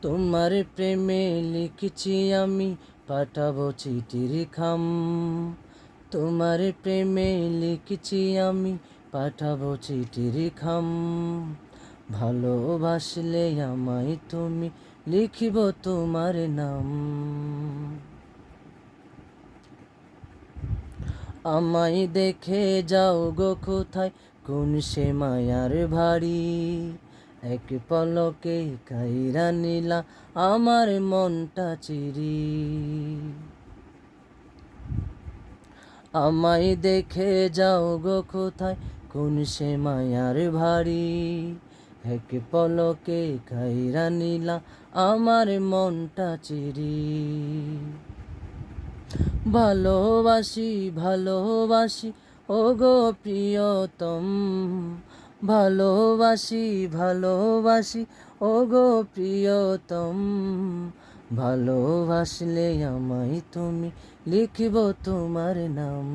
তোমার প্রেমে লিখছি আমি, পাঠাবো চিঠির খাম। তোমার প্রেমে লিখছি আমি, পাঠাবো চিঠির খাম। ভালোবাসলে আমায় তুমি, লিখিব তোমার নাম। আমায় দেখে যাও গো কোথায়, কোন সে মায়ার ভারী। এক পলকে কাইরা নিলা আমার মনটা চিরি। আমায় দেখে যাও গো কোথায়, কোন সে মায়ার ভারী। এক পলকে কাইরা নিলা আমার মনটা চিরি। ভালোবাসি ভালোবাসি ওগো প্রিয়তম, ভালোবাসি ভালোবাসি ওগো প্রিয়তম। ভালোবাসলে আমায় তুমি, লিখিব তোমার নাম।